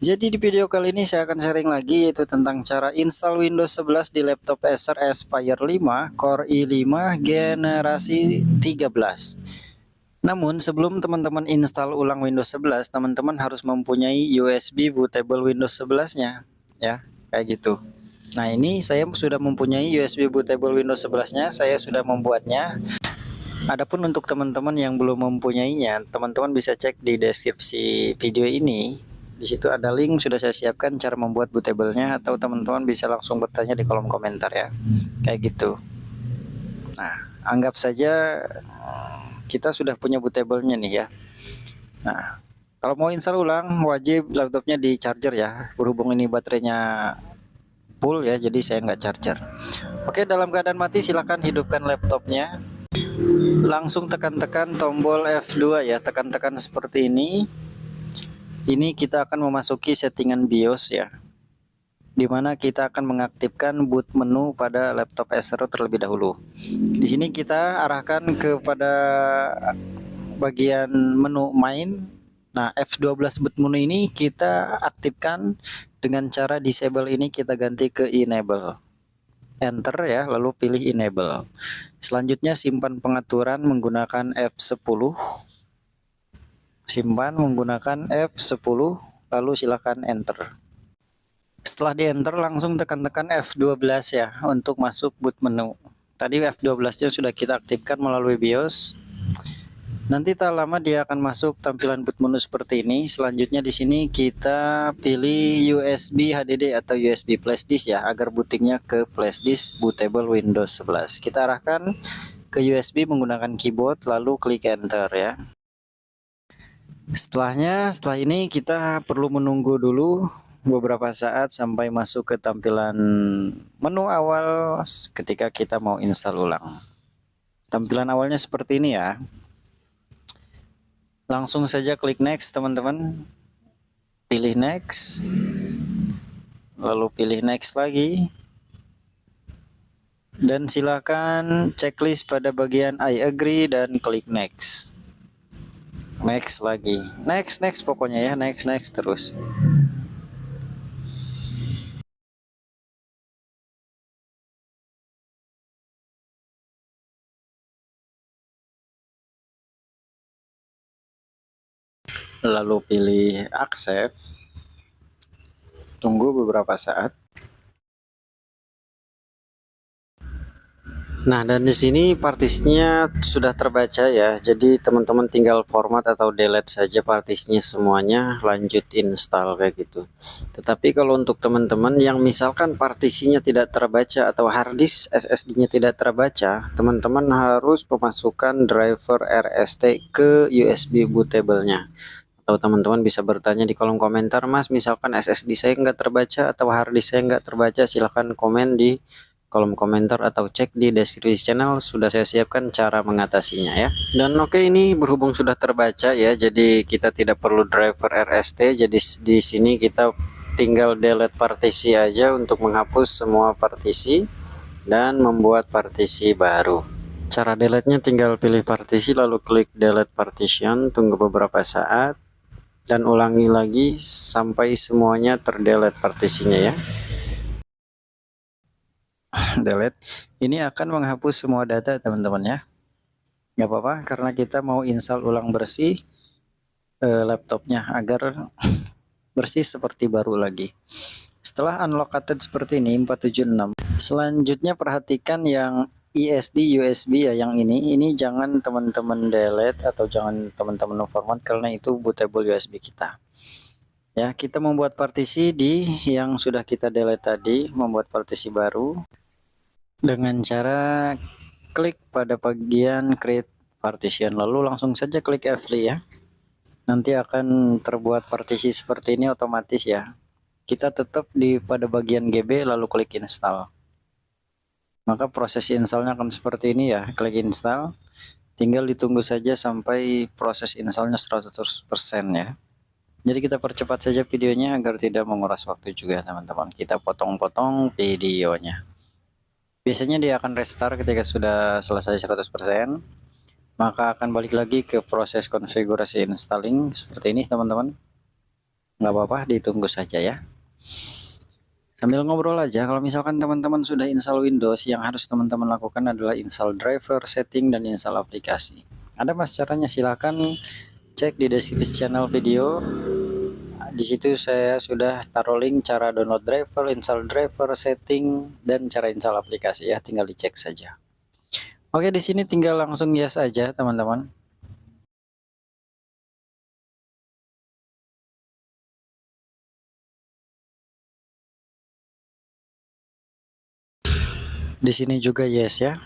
Jadi di video kali ini saya akan sharing lagi yaitu tentang cara install Windows 11 di laptop Acer Aspire 5 Core i5 generasi 13. Namun sebelum teman-teman install ulang Windows 11, teman-teman harus mempunyai USB bootable Windows 11-nya ya, kayak gitu. Nah, ini saya sudah mempunyai USB bootable Windows 11-nya, saya sudah membuatnya. Adapun untuk teman-teman yang belum mempunyainya, teman-teman bisa cek di deskripsi video ini. Di situ ada link sudah saya siapkan cara membuat bootable-nya, atau teman-teman bisa langsung bertanya di kolom komentar ya. Kayak gitu. Nah, anggap saja kita sudah punya bootable-nya nih ya. Nah, kalau mau install ulang wajib laptopnya di charger ya. Berhubung ini baterainya full ya, jadi saya nggak charger. Oke, dalam keadaan mati silahkan hidupkan laptopnya. Langsung tekan-tekan tombol F2 ya, tekan-tekan seperti ini. Ini kita akan memasuki settingan BIOS ya, dimana kita akan mengaktifkan boot menu pada laptop Acer terlebih dahulu. Di sini kita arahkan kepada bagian menu main. Nah, F12 boot menu ini kita aktifkan dengan cara disable, ini kita ganti ke enable. Enter ya, lalu pilih enable. Selanjutnya simpan pengaturan menggunakan F10. Simpan menggunakan F10, lalu silakan enter. Setelah di enter langsung tekan-tekan F12 ya untuk masuk boot menu. Tadi F12-nya sudah kita aktifkan melalui BIOS. Nanti tak lama dia akan masuk tampilan boot menu seperti ini. Selanjutnya di sini kita pilih USB HDD atau USB flash disk ya, agar bootingnya ke flash disk bootable Windows 11. Kita arahkan ke USB menggunakan keyboard lalu klik enter ya. Setelah ini kita perlu menunggu dulu beberapa saat sampai masuk ke tampilan menu awal ketika kita mau install ulang. Tampilan awalnya seperti ini ya. Langsung saja klik next teman-teman. Pilih next. Lalu pilih next lagi. Dan silakan checklist pada bagian I agree dan klik next. Next lagi, next pokoknya ya, next terus. Lalu pilih accept. Tunggu beberapa saat. Nah, dan di sini partisinya sudah terbaca ya. Jadi teman-teman tinggal format atau delete saja partisinya semuanya, lanjut install kayak gitu. Tetapi kalau untuk teman-teman yang misalkan partisinya tidak terbaca atau harddisk SSD-nya tidak terbaca, teman-teman harus memasukkan driver RST ke USB bootable-nya. Atau teman-teman bisa bertanya di kolom komentar, Mas, misalkan SSD saya nggak terbaca atau harddisk saya nggak terbaca, silahkan komen di kolom komentar atau cek di deskripsi channel, sudah saya siapkan cara mengatasinya ya. Dan oke, ini berhubung sudah terbaca ya, jadi kita tidak perlu driver RST. Jadi di sini kita tinggal delete partisi aja untuk menghapus semua partisi dan membuat partisi baru. Cara delete-nya tinggal pilih partisi lalu klik delete partition, tunggu beberapa saat dan ulangi lagi sampai semuanya terdelete partisinya ya. Delete ini akan menghapus semua data teman-teman ya. Nggak apa-apa karena kita mau install ulang bersih laptopnya agar bersih seperti baru lagi. Setelah unlocked seperti ini 476, selanjutnya perhatikan yang ISD USB ya, yang ini jangan teman-teman delete atau jangan teman-teman format karena itu bootable USB kita. Ya, kita membuat partisi di yang sudah kita delete tadi, membuat partisi baru dengan cara klik pada bagian create partition lalu langsung saja klik F5 ya. Nanti akan terbuat partisi seperti ini otomatis ya. Kita tetap pada bagian GB lalu klik install. Maka proses installnya akan seperti ini ya. Klik install. Tinggal ditunggu saja sampai proses installnya 100% ya. Jadi kita percepat saja videonya agar tidak menguras waktu juga teman-teman. Kita potong-potong videonya. Biasanya dia akan restart ketika sudah selesai 100%. Maka akan balik lagi ke proses konfigurasi installing seperti ini teman-teman. nggak apa-apa, ditunggu saja ya. Sambil ngobrol aja, kalau misalkan teman-teman sudah install Windows, yang harus teman-teman lakukan adalah install driver, setting, dan install aplikasi. Ada mas caranya, silahkan cek di deskripsi channel video. Di situ saya sudah taruh link cara download driver, setting, dan cara install aplikasi ya, tinggal dicek saja. Oke, di sini tinggal langsung yes aja teman-teman. Di sini juga yes ya.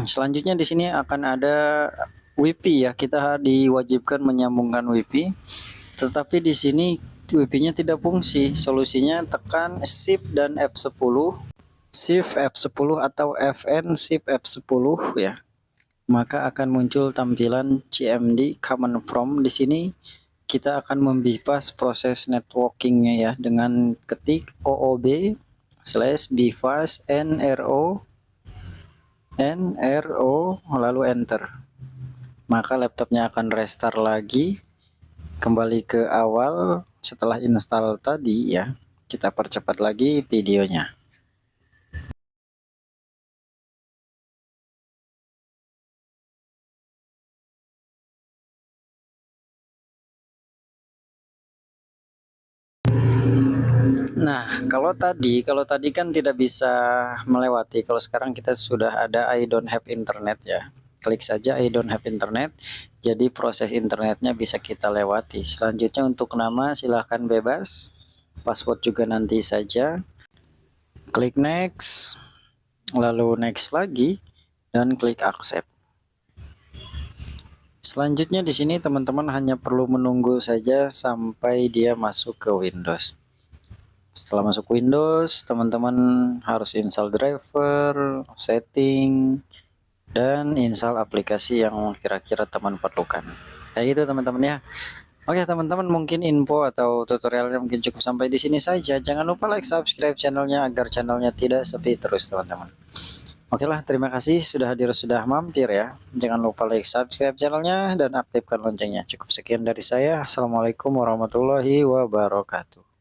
Selanjutnya di sini akan ada WiFi ya. Kita diwajibkan menyambungkan WiFi. Tetapi di sini WiFi-nya tidak fungsi. Solusinya tekan Shift dan F10. Shift F10 atau FN Shift F10 ya. Maka akan muncul tampilan CMD Command From. Di sini kita akan membypass proses networkingnya ya dengan ketik OOB/bypass NRO lalu enter. Maka laptopnya akan restart lagi, kembali ke awal setelah install tadi ya. Kita percepat lagi videonya. Nah, kalau tadi kan tidak bisa melewati. Kalau sekarang kita sudah ada I don't have internet ya. Klik saja I don't have internet. Jadi proses internetnya bisa kita lewati. Selanjutnya untuk nama silahkan bebas. Password juga nanti saja. Klik next, lalu next lagi, dan klik accept. Selanjutnya di sini teman-teman hanya perlu menunggu saja sampai dia masuk ke Windows. Setelah masuk Windows, teman-teman harus install driver, setting, dan install aplikasi yang kira-kira teman perlukan. Kayak gitu teman-teman ya. Oke teman-teman, mungkin info atau tutorialnya mungkin cukup sampai di sini saja. Jangan lupa like, subscribe channelnya agar channelnya tidak sepi terus teman-teman. Oke lah, terima kasih sudah hadir, sudah mampir ya. Jangan lupa like, subscribe channelnya, dan aktifkan loncengnya. Cukup sekian dari saya. Assalamualaikum warahmatullahi wabarakatuh.